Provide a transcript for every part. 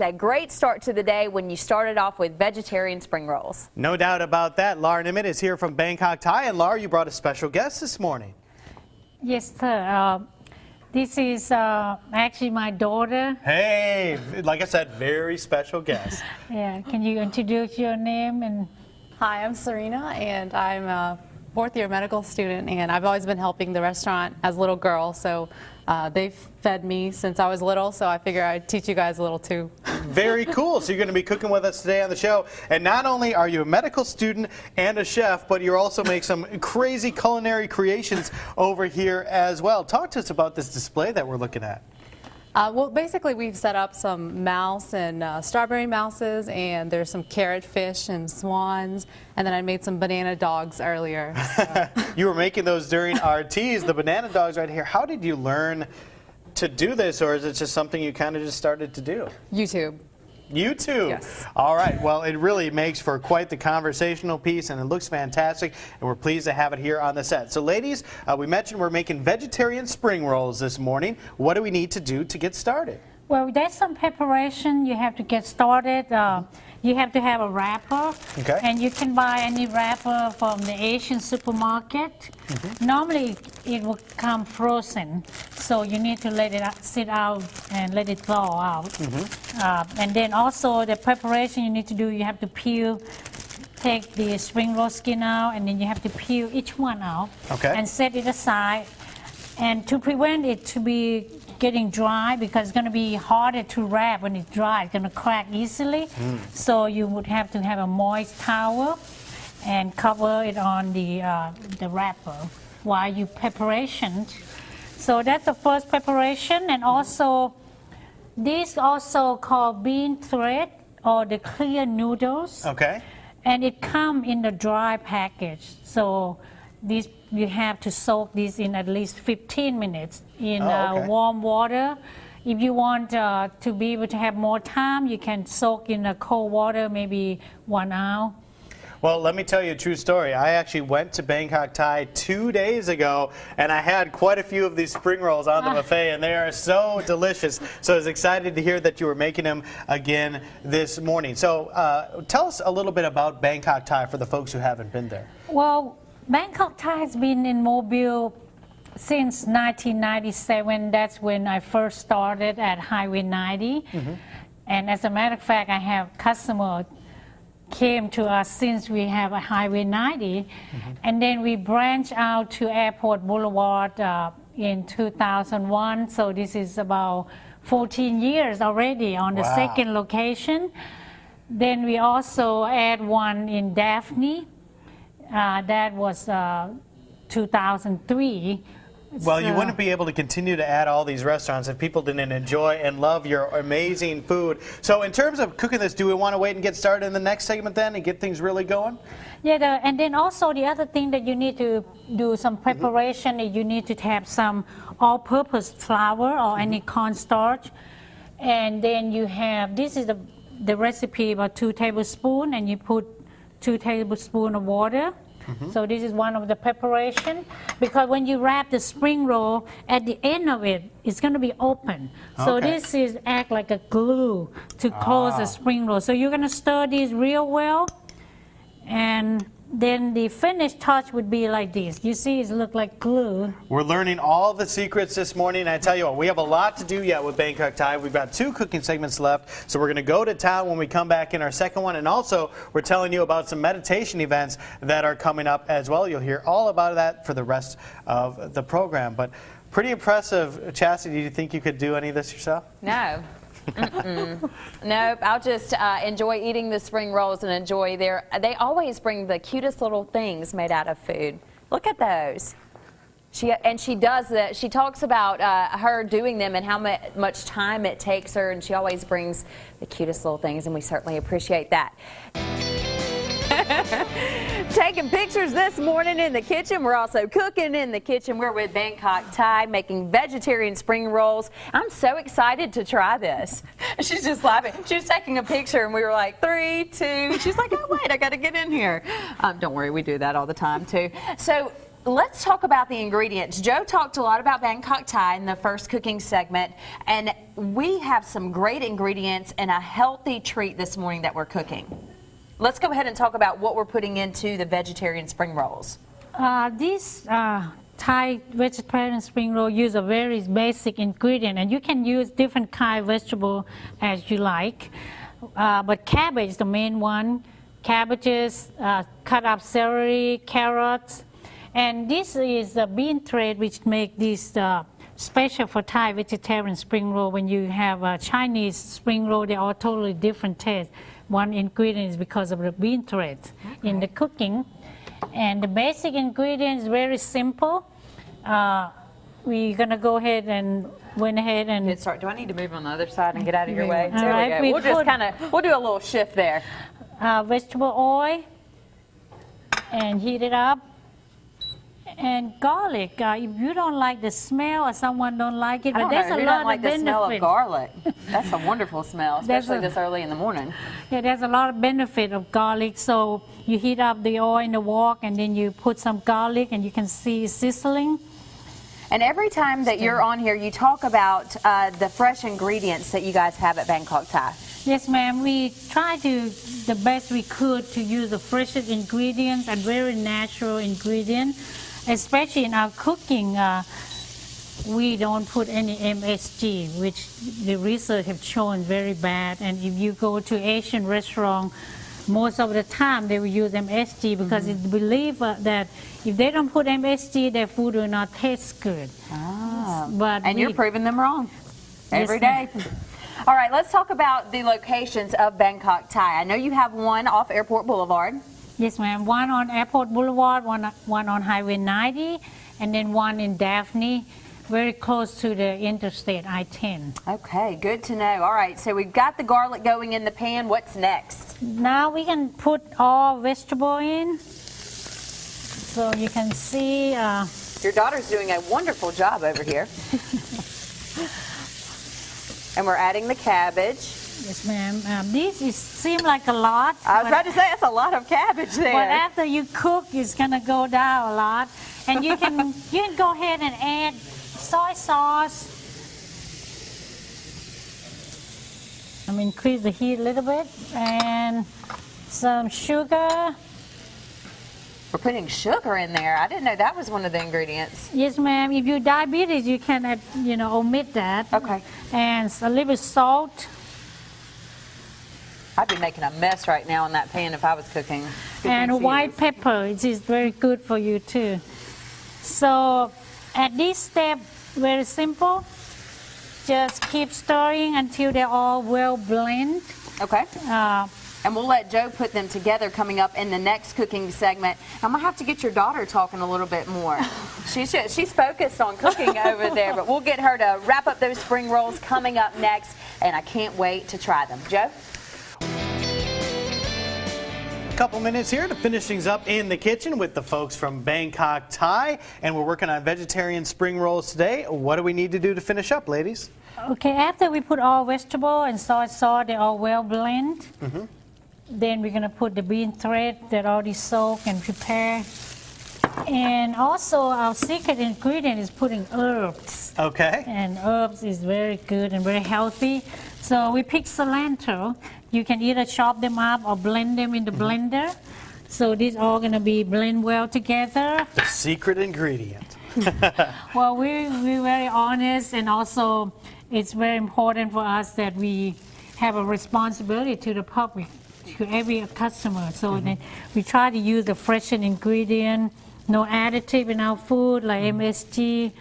A great start to the day when you started off with vegetarian spring rolls. No doubt about that. Laura Nimmitt is here from Bangkok Thai. And Laura, you brought a special guest this morning. Yes, sir. This is actually my daughter. Hey, like I said, very special guest. Yeah, can you introduce your name? And Hi, I'm Serena, and I'm a fourth-year medical student, and I've always been helping the restaurant as a little girl, so they've fed me since I was little, so I figure I'd teach you guys a little too. Very cool. So you're going to be cooking with us today on the show. And not only are you a medical student and a chef, but you also make some crazy culinary creations over here as well. Talk to us about this display that we're looking at. Well, basically, we've set up some mouse and strawberry mouses, and there's some carrot fish and swans, and then I made some banana dogs earlier. So. You were making those during our teas, the banana dogs right here. How did you learn to do this, or is it just something you kind of just started to do? YouTube. YouTube. Yes. All right. Well, it really makes for quite the conversational piece, and it looks fantastic, and we're pleased to have it here on the set. So, ladies, we mentioned we're making vegetarian spring rolls this morning. What do we need to do to get started? well, there's some preparation. You have to get started. You have to have a wrapper, Okay. and you can buy any wrapper from the Asian supermarket. Normally, it will come frozen, so you need to let it sit out and let it thaw out. And then also the preparation you need to do, you have to peel, take the spring roll skin out, and then you have to peel each one out, Okay. and set it aside. And to prevent it to be getting dry, because it's going to be harder to wrap when it's dry, it's going to crack easily. So you would have to have a moist towel and cover it on the wrapper while you preparation. So that's the first preparation, and also this also called bean thread or the clear noodles. Okay. And it come in the dry package. So this you have to soak this in at least 15 minutes in okay. warm water. If you want to be able to have more time, you can soak in cold water, maybe 1 hour. Well, let me tell you a true story. I actually went to Bangkok Thai 2 days ago, and I had quite a few of these spring rolls on the buffet, and they are so delicious. So I was excited to hear that you were making them again this morning. So tell us a little bit about Bangkok Thai for the folks who haven't been there. Well, Bangkok Thai has been in Mobile since 1997. That's when I first started at Highway 90. And as a matter of fact, I have customers came to us since we have a Highway 90. And then we branched out to Airport Boulevard in 2001. So this is about 14 years already on the Wow. second location. Then we also add one in Daphne. That was 2003. Well, you So- wouldn't be able to continue to add all these restaurants if people didn't enjoy and love your amazing food. So in terms of cooking this, do we want to wait and get started in the next segment then and get things really going? Yeah, and then also the other thing that you need to do some preparation is you need to have some all-purpose flour or any cornstarch. And then you have, this is the recipe, about 2 tablespoons, and you put 2 tablespoons of water. So this is one of the preparation, because when you wrap the spring roll, at the end of it, it's going to be open. So Okay. this is act like a glue to close the spring roll. So you're going to stir this real well, and then the finished touch would be like this. You see, it look like glue. We're learning all the secrets this morning. I tell you what, we have a lot to do yet with Bangkok Thai. We've got 2 cooking segments left, so we're going to go to town when we come back in our second one. And also, we're telling you about some meditation events that are coming up as well. You'll hear all about that for the rest of the program. But pretty impressive. Chastity, do you think you could do any of this yourself? No. Nope, I'll just enjoy eating the spring rolls and enjoy they always bring the cutest little things made out of food. Look at those. She does that. She talks about her doing them and how much time it takes her, and she always brings the cutest little things, and we certainly appreciate that. Taking pictures this morning in the kitchen. We're also cooking in the kitchen. We're with Bangkok Thai making vegetarian spring rolls. I'm so excited to try this. She's just laughing. She was taking a picture and we were like 3, 2. She's like, oh wait, I got to get in here. Don't worry, we do that all the time too. So let's talk about the ingredients. Joe talked a lot about Bangkok Thai in the first cooking segment, and we have some great ingredients and a healthy treat this morning that we're cooking. Let's go ahead and talk about what we're putting into the vegetarian spring rolls. These Thai vegetarian spring roll use a very basic ingredient, and you can use different kind of vegetable as you like. But cabbage is the main one. Cabbages, cut up celery, carrots, and this is the bean thread which make this special for Thai vegetarian spring roll. When you have a Chinese spring roll, they are totally different taste. One ingredient is because of the bean threads in the cooking. And the basic ingredient is very simple. We're gonna go ahead and Good start. Do I need to move on the other side and get out of your way? All There right, we we go. put- We'll do a little shift there. vegetable oil and heat it up. And garlic, if you don't like the smell or someone don't like it, I but don't there's know a who lot don't like of the smell of benefit. garlic. That's a wonderful smell, There's especially a- this early in the morning. Yeah, there's a lot of benefit of garlic. So you heat up the oil in the wok and then you put some garlic and you can see it sizzling. And every time that you're on here, you talk about the fresh ingredients that you guys have at Bangkok Thai. Yes, ma'am. We try to the best we could to use the freshest ingredients and very natural ingredients, especially in our cooking. We don't put any MSG, which the research have shown very bad. And if you go to Asian restaurant, most of the time they will use MSG because it's believed that if they don't put MSG, their food will not taste good. But And you're we- proving them wrong every ma'am. day. All right, let's talk about the locations of Bangkok Thai. I know you have one off Airport Boulevard. Yes, ma'am. One on Airport Boulevard, one on Highway 90, and then one in Daphne, very close to the Interstate I-10. Okay, good to know. All right, so we've got the garlic going in the pan. What's next? Now we can put all vegetable in. So you can see, Your daughter's doing a wonderful job over here. And we're adding the cabbage. yes, ma'am. These seem like a lot, I was about to say, that's a lot of cabbage there. but after you cook, it's gonna go down a lot. And you can go ahead and add soy sauce. Increase the heat a little bit, and some sugar. We're putting sugar in there. I didn't know that was one of the ingredients. Yes, ma'am. If you diabetes, you can, omit that. Okay. And a little bit salt. I'd be making a mess right now in that pan if I was cooking. And white pepper, it is very good for you too. So at this step, very simple. Just keep stirring until they're all well blend. Okay. And we'll let Joe put them together coming up in the next cooking segment. I'm going to have to get your daughter talking a little bit more. She's focused on cooking over there, but we'll get her to wrap up those spring rolls coming up next, and I can't wait to try them. Joe? A couple minutes here to finish things up in the kitchen with the folks from Bangkok Thai, and we're working on vegetarian spring rolls today. What do we need to do to finish up, ladies? Okay, after we put all vegetable and soy sauce, they all well blend. Then we're gonna put the bean thread that already soak and prepare. And also our secret ingredient is putting herbs. Okay. And herbs is very good and very healthy. So we pick cilantro. You can either chop them up or blend them in the blender. So these all gonna be blend well together. The secret ingredient. Well, we're very honest, and also it's very important for us that we have a responsibility to the public, to every customer. So that we try to use the fresh ingredient, no additive in our food like MSG,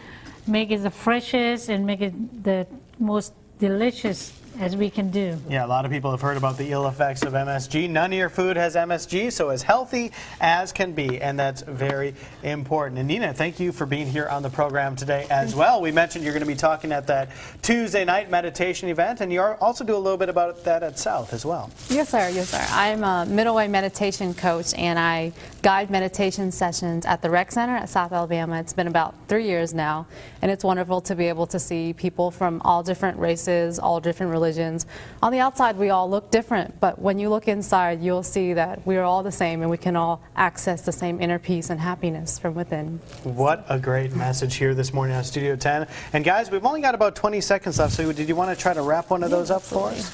make it the freshest and make it the most delicious as we can do. Yeah, a lot of people have heard about the ill effects of MSG. None of your food has MSG, so as healthy as can be, and that's very important. And Nina, thank you for being here on the program today as well. We mentioned you're going to be talking at that Tuesday night meditation event, and you also do a little bit about that at South as well. Yes, sir. Yes, sir. I'm a middle way meditation coach, and I guide meditation sessions at the Rec Center at South Alabama. It's been about 3 years now, and it's wonderful to be able to see people from all different races, all different religions, religions. On the outside, we all look different, but when you look inside, you'll see that we are all the same and we can all access the same inner peace and happiness from within. What a great message here this morning on Studio 10. And guys, we've only got about 20 seconds left, so did you want to try to wrap one of those up for us?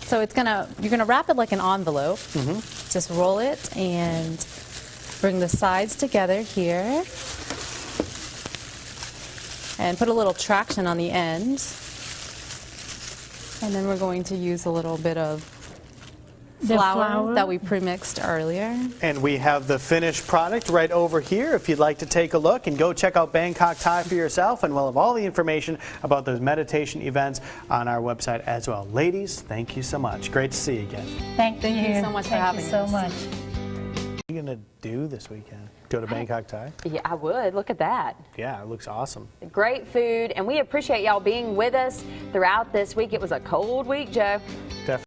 So you're gonna wrap it like an envelope. Just roll it and bring the sides together here. And put a little traction on the end. And then we're going to use a little bit of The flour that we pre-mixed earlier. And we have the finished product right over here if you'd like to take a look, and go check out Bangkok Thai for yourself, and we'll have all the information about those meditation events on our website as well. Ladies, thank you so much. Great to see you again. Thank you so much for Thank having you so us. much. What are you going to do this weekend? Go to Bangkok Thai? Yeah, I would. Look at that. Yeah, it looks awesome. Great food, and we appreciate y'all being with us throughout this week. It was a cold week, Joe. Definitely.